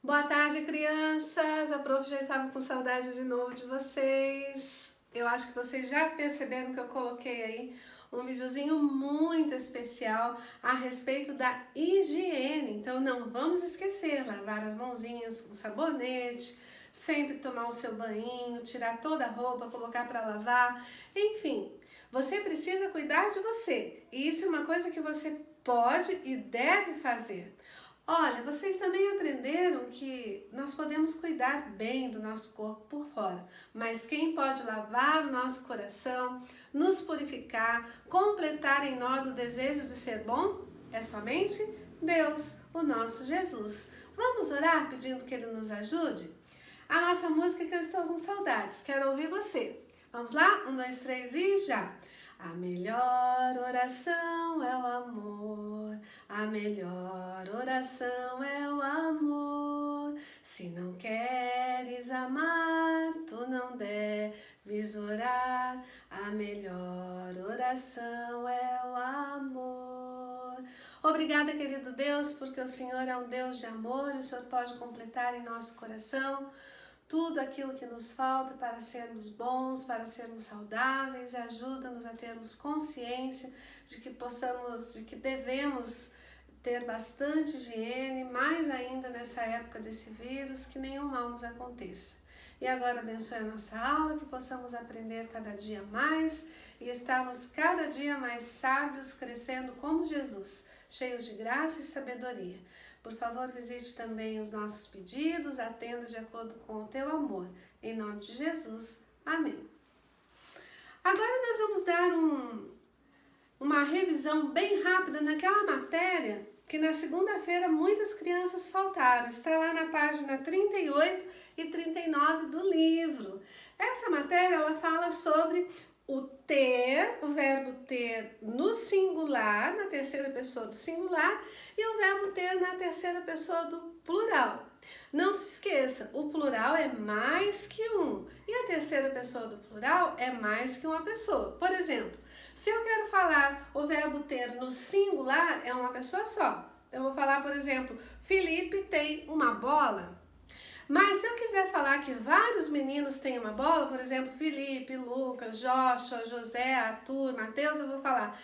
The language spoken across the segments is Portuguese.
Boa tarde, crianças! A prof já estava com saudade de novo de vocês. Eu acho que vocês já perceberam que eu coloquei aí um videozinho muito especial a respeito da higiene. Então não vamos esquecer, lavar as mãozinhas com sabonete, sempre tomar o seu banho, tirar toda a roupa, colocar para lavar, enfim. Você precisa cuidar de você e isso é uma coisa que você pode e deve fazer. Olha, vocês também aprenderam que nós podemos cuidar bem do nosso corpo por fora, mas quem pode lavar o nosso coração, nos purificar, completar em nós o desejo de ser bom? É somente Deus, o nosso Jesus. Vamos orar pedindo que Ele nos ajude? A nossa música que eu estou com saudades, quero ouvir você. Vamos lá? 1, 2, 3 e já! A melhor oração é o amor, a melhor oração é o amor. Se não queres amar, tu não deves orar, a melhor oração é o amor. Obrigada, querido Deus, porque o Senhor é um Deus de amor e o Senhor pode completar em nosso coração tudo aquilo que nos falta para sermos bons, para sermos saudáveis, ajuda-nos a termos consciência de que devemos ter bastante higiene, mais ainda nessa época desse vírus, que nenhum mal nos aconteça. E agora abençoe a nossa aula, que possamos aprender cada dia mais e estarmos cada dia mais sábios, crescendo como Jesus, cheios de graça e sabedoria. Por favor, visite também os nossos pedidos, atenda de acordo com o teu amor. Em nome de Jesus, amém. Agora nós vamos dar uma revisão bem rápida naquela matéria que na segunda-feira muitas crianças faltaram. Está lá na página 38 e 39 do livro. Essa matéria ela fala sobre o ter, o verbo ter no singular, na terceira pessoa do singular, e o verbo ter na terceira pessoa do plural. Não se esqueça, o plural é mais que um, e a terceira pessoa do plural é mais que uma pessoa. Por exemplo, se eu quero falar o verbo ter no singular, é uma pessoa só. Eu vou falar, por exemplo, Felipe tem uma bola. Mas se eu quiser falar que vários meninos têm uma bola, por exemplo, Felipe, Lucas, Joshua, José, Arthur, Mateus, eu vou falar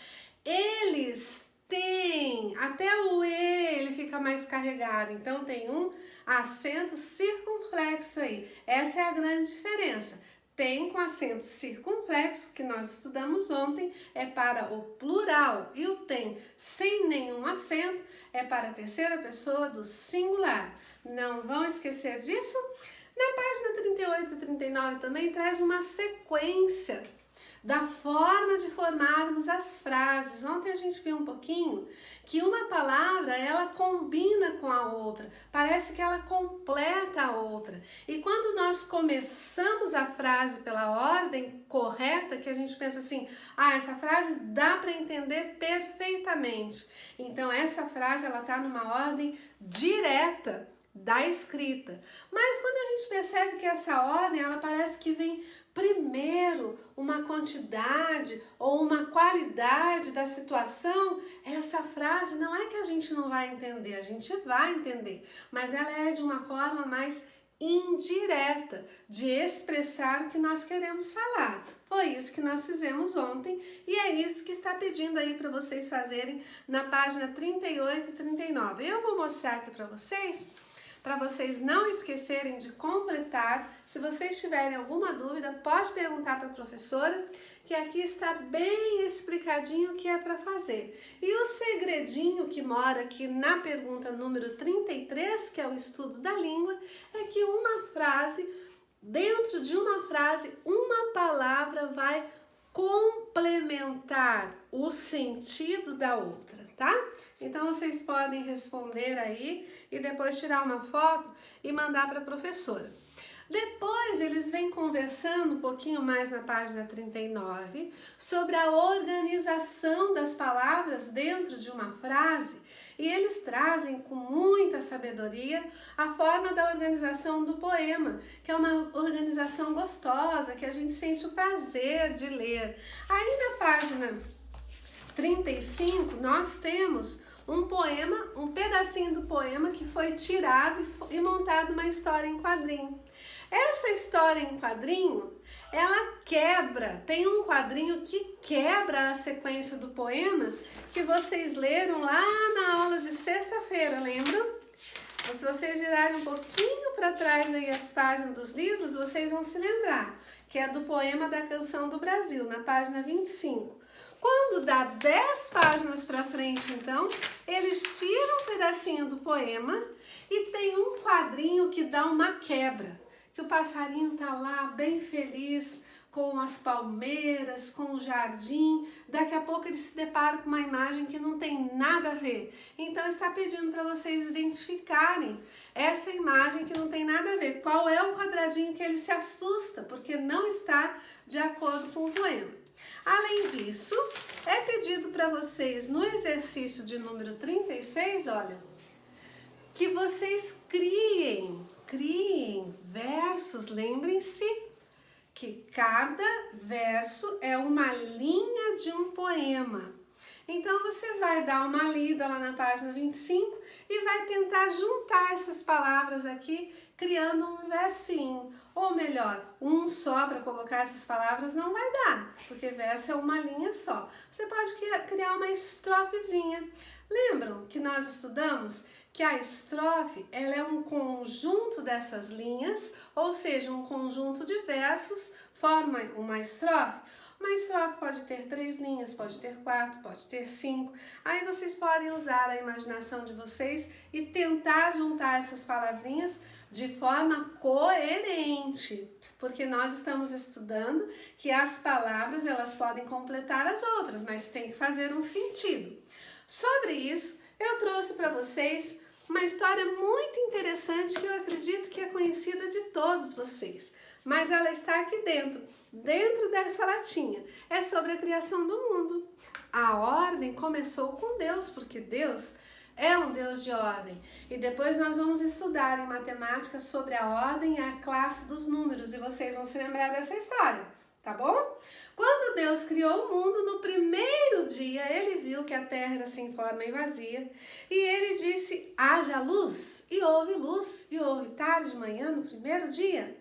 eles têm, até o E ele fica mais carregado, então tem um acento circunflexo aí. Essa é a grande diferença. Tem com acento circunflexo, que nós estudamos ontem, é para o plural, e o tem sem nenhum acento é para a terceira pessoa do singular. Não vão esquecer disso? Na página 38 e 39 também traz uma sequência da forma de formarmos as frases. Ontem a gente viu um pouquinho que uma palavra ela combina com a outra, parece que ela completa a outra. E quando nós começamos a frase pela ordem correta, que a gente pensa assim, essa frase dá para entender perfeitamente. Então essa frase ela está numa ordem direta da escrita. Mas quando a gente percebe que essa ordem, ela parece que vem primeiro uma quantidade ou uma qualidade da situação, essa frase não é que a gente não vai entender, a gente vai entender, mas ela é de uma forma mais indireta de expressar o que nós queremos falar. Foi isso que nós fizemos ontem e é isso que está pedindo aí para vocês fazerem na página 38 e 39. Eu vou mostrar aqui para vocês não esquecerem de completar. Se vocês tiverem alguma dúvida, pode perguntar para a professora, que aqui está bem explicadinho o que é para fazer. E o segredinho que mora aqui na pergunta número 33, que é o estudo da língua, é que dentro de uma frase, uma palavra vai complementar o sentido da outra, tá? Então vocês podem responder aí e depois tirar uma foto e mandar para a professora. Depois eles vêm conversando um pouquinho mais na página 39 sobre a organização das palavras dentro de uma frase e eles trazem com muita sabedoria a forma da organização do poema, que é uma organização gostosa, que a gente sente o prazer de ler. Aí na página 35 nós temos um poema, um pedacinho do poema que foi tirado e montado uma história em quadrinho. Essa história em quadrinho, ela quebra, tem um quadrinho que quebra a sequência do poema que vocês leram lá na aula de sexta-feira, lembram? Se vocês girarem um pouquinho para trás aí as páginas dos livros, vocês vão se lembrar que é do poema da Canção do Brasil, na página 25. Quando dá 10 páginas para frente, então, eles tiram um pedacinho do poema e tem um quadrinho que dá uma quebra, que o passarinho tá lá bem feliz com as palmeiras, com o jardim. Daqui a pouco ele se depara com uma imagem que não tem nada a ver. Então está pedindo para vocês identificarem essa imagem que não tem nada a ver. Qual é o quadradinho que ele se assusta, porque não está de acordo com o poema. Além disso, é pedido para vocês no exercício de número 36, olha, que vocês criem versos. Lembrem-se que cada verso é uma linha de um poema. Então você vai dar uma lida lá na página 25 e vai tentar juntar essas palavras aqui, criando um versinho. Ou melhor, um só para colocar essas palavras não vai dar, porque verso é uma linha só. Você pode criar uma estrofezinha. Lembram que nós estudamos que a estrofe ela é um conjunto dessas linhas, ou seja, um conjunto de versos forma uma estrofe. Uma estrofe pode ter 3 linhas, pode ter 4, pode ter 5. Aí vocês podem usar a imaginação de vocês e tentar juntar essas palavrinhas de forma coerente, porque nós estamos estudando que as palavras elas podem completar as outras, mas tem que fazer um sentido. Sobre isso, eu trouxe para vocês uma história muito interessante que eu acredito que é conhecida de todos vocês, mas ela está aqui dentro dessa latinha. É sobre a criação do mundo. A ordem começou com Deus, porque Deus é um Deus de ordem. E depois nós vamos estudar em matemática sobre a ordem e a classe dos números, e vocês vão se lembrar dessa história. Tá bom? Quando Deus criou o mundo, no primeiro dia, ele viu que a terra era sem forma e vazia. E ele disse, haja luz. E houve tarde e manhã no primeiro dia.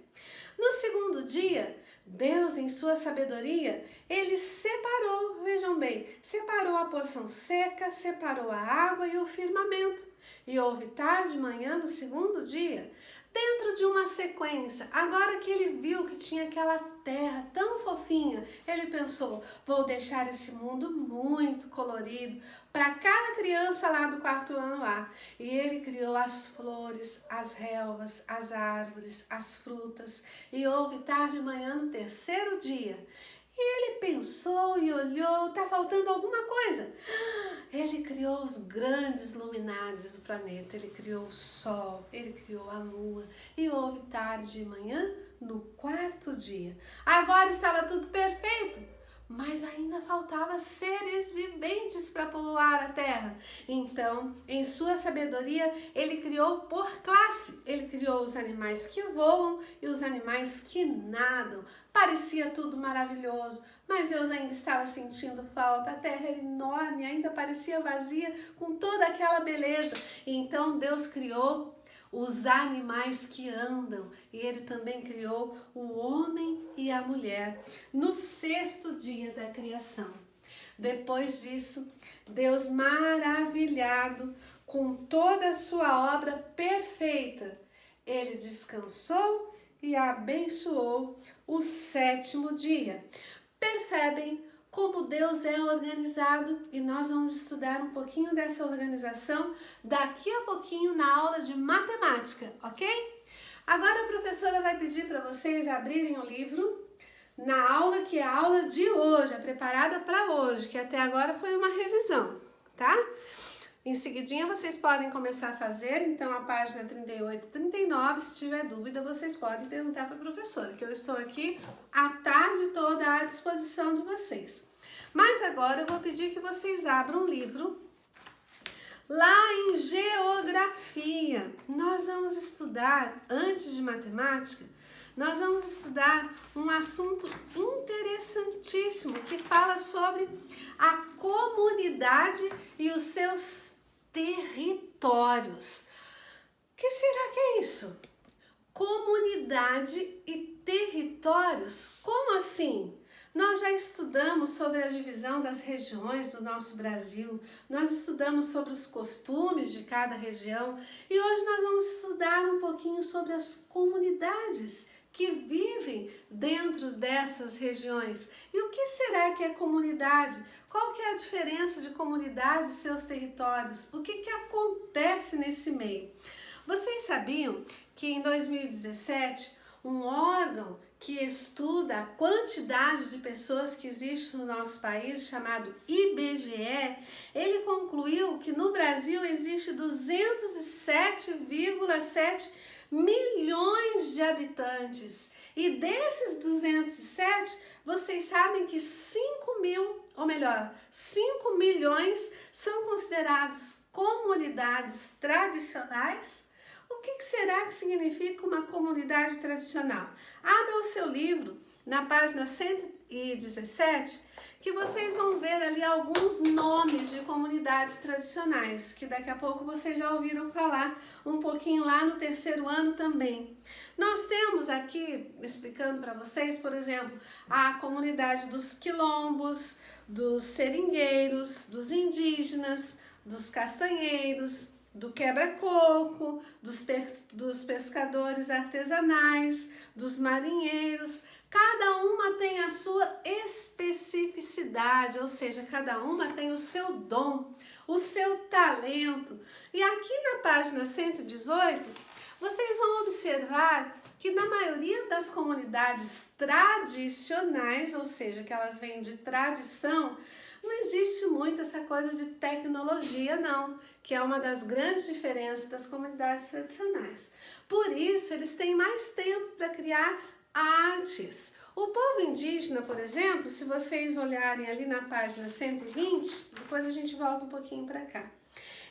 No segundo dia, Deus, em sua sabedoria, ele separou, vejam bem, separou a porção seca, separou a água e o firmamento. E houve tarde e manhã no segundo dia. Dentro de uma sequência, agora que ele viu que tinha aquela terra tão fofinha, ele pensou, vou deixar esse mundo muito colorido para cada criança lá do 4º ano A. E ele criou as flores, as relvas, as árvores, as frutas. E houve tarde e manhã no terceiro dia. E ele pensou e olhou, tá faltando alguma coisa. Ele criou os grandes luminares do planeta, ele criou o sol, ele criou a lua. E houve tarde e manhã no 4º dia. Agora estava tudo perfeito, mas ainda faltava seres viventes para povoar a terra. Então, em sua sabedoria, ele criou por classe. Ele criou os animais que voam e os animais que nadam. Parecia tudo maravilhoso, mas Deus ainda estava sentindo falta. A terra era enorme, ainda parecia vazia, com toda aquela beleza. E então Deus criou os animais que andam, e ele também criou o homem e a mulher no 6º dia da criação. Depois disso, Deus, maravilhado com toda a sua obra perfeita, ele descansou e abençoou o 7º dia. Percebem como Deus é organizado, e nós vamos estudar um pouquinho dessa organização daqui a pouquinho na aula de matemática, ok? Agora a professora vai pedir para vocês abrirem o livro na aula que é a aula de hoje, a preparada para hoje, que até agora foi uma revisão, tá? Em seguidinha vocês podem começar a fazer, então a página 38 e 39, se tiver dúvida vocês podem perguntar para a professora, que eu estou aqui a tarde toda à disposição de vocês. Mas agora eu vou pedir que vocês abram um livro lá em Geografia. Nós vamos estudar, antes de matemática, nós vamos estudar um assunto interessantíssimo que fala sobre a comunidade e os seus territórios. O que será que é isso? Comunidade e territórios? Como assim? Nós já estudamos sobre a divisão das regiões do nosso Brasil, nós estudamos sobre os costumes de cada região e hoje nós vamos estudar um pouquinho sobre as comunidades que vivem dentro dessas regiões. E o que será que é comunidade? Qual que é a diferença de comunidade e seus territórios? O que acontece nesse meio? Vocês sabiam que em 2017, um órgão que estuda a quantidade de pessoas que existe no nosso país, chamado IBGE, ele concluiu que no Brasil existe 207,7 milhões de habitantes. E desses 207, vocês sabem que 5 milhões são considerados comunidades tradicionais. O que será que significa uma comunidade tradicional? Abra o seu livro na página 117, que vocês vão ver ali alguns nomes de comunidades tradicionais, que daqui a pouco vocês já ouviram falar um pouquinho lá no terceiro ano também. Nós temos aqui, explicando para vocês, por exemplo, a comunidade dos quilombos, dos seringueiros, dos indígenas, dos castanheiros, do quebra-coco, dos pescadores artesanais, dos marinheiros. Cada uma tem a sua especificidade, ou seja, cada uma tem o seu dom, o seu talento. E aqui na página 118, vocês vão observar que na maioria das comunidades tradicionais, ou seja, que elas vêm de tradição, não existe muito essa coisa de tecnologia, não, que é uma das grandes diferenças das comunidades tradicionais. Por isso, eles têm mais tempo para criar artes. O povo indígena, por exemplo, se vocês olharem ali na página 120, depois a gente volta um pouquinho para cá,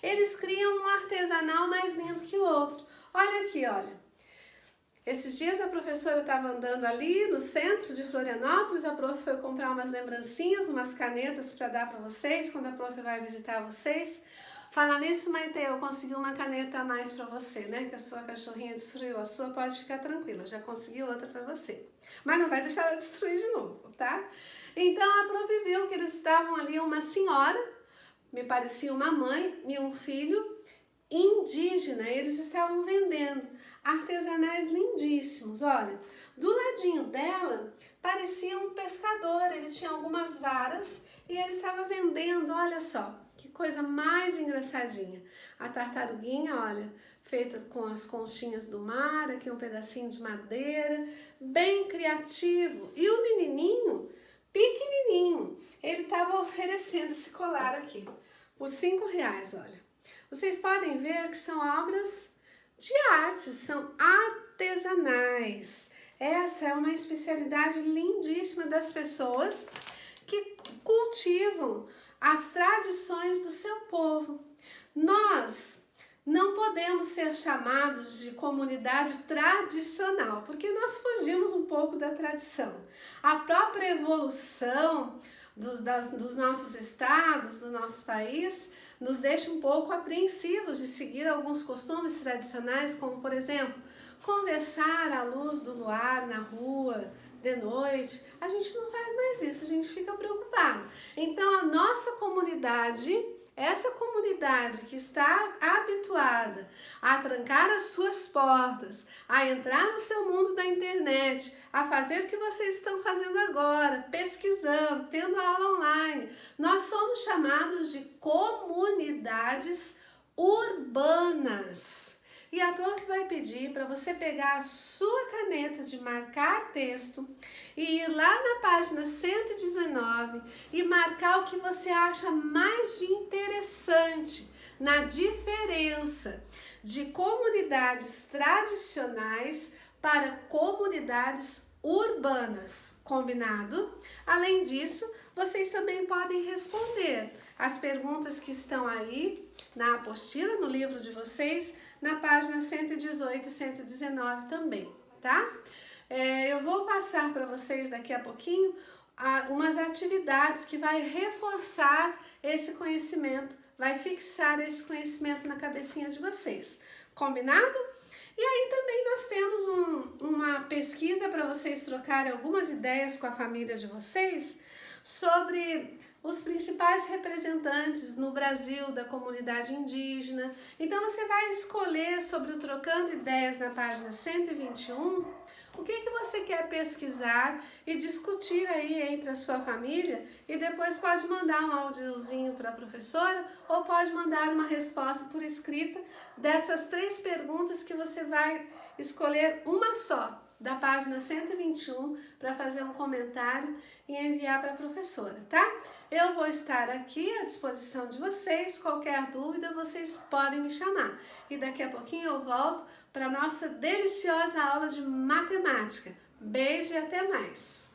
eles criam um artesanal mais lindo que o outro. Olha aqui, olha. Esses dias a professora estava andando ali no centro de Florianópolis, a prof foi comprar umas lembrancinhas, umas canetas para dar para vocês, quando a prof vai visitar vocês. Falar nisso, Maite, eu consegui uma caneta a mais para você, né? Que a sua cachorrinha destruiu. A sua pode ficar tranquila, eu já consegui outra para você. Mas não vai deixar ela destruir de novo, tá? Então a prof viu que eles estavam ali, uma senhora, me parecia uma mãe e um filho indígena. Eles estavam vendendo artesanais lindíssimos. Olha, do ladinho dela parecia um pescador, ele tinha algumas varas e ele estava vendendo, olha só, que coisa mais engraçadinha. A tartaruguinha, olha, feita com as conchinhas do mar, aqui um pedacinho de madeira, bem criativo. E o menininho, pequenininho, ele estava oferecendo esse colar aqui, por R$5, olha. Vocês podem ver que são obras de arte, são artesanais. Essa é uma especialidade lindíssima das pessoas que cultivam as tradições do seu povo. Nós não podemos ser chamados de comunidade tradicional, porque nós fugimos um pouco da tradição. A própria evolução dos nossos estados, do nosso país, nos deixa um pouco apreensivos de seguir alguns costumes tradicionais, como, por exemplo, conversar à luz do luar na rua, de noite. A gente não faz mais isso, a gente fica preocupado. Então, a nossa comunidade, essa comunidade que está habituada a trancar as suas portas, a entrar no seu mundo da internet, a fazer o que vocês estão fazendo agora, pesquisando, tendo aula online, nós somos chamados de comunidades urbanas. E a prof vai pedir para você pegar a sua caneta de marcar texto e ir lá na página 119 e marcar o que você acha mais de interessante na diferença de comunidades tradicionais para comunidades urbanas. Combinado? Além disso, vocês também podem responder as perguntas que estão aí na apostila, no livro de vocês, na página 118 e 119 também, tá? Eu vou passar para vocês daqui a pouquinho umas atividades que vai reforçar esse conhecimento vai fixar esse conhecimento na cabecinha de vocês. Combinado? E aí também nós temos uma pesquisa para vocês trocarem algumas ideias com a família de vocês sobre os principais representantes no Brasil da comunidade indígena. Então você vai escolher sobre o Trocando Ideias na página 121 o que você quer pesquisar e discutir aí entre a sua família, e depois pode mandar um áudiozinho para a professora ou pode mandar uma resposta por escrita dessas 3 perguntas que você vai escolher uma só da página 121 para fazer um comentário e enviar para a professora, tá? Eu vou estar aqui à disposição de vocês, qualquer dúvida vocês podem me chamar. E daqui a pouquinho eu volto para a nossa deliciosa aula de matemática. Beijo e até mais!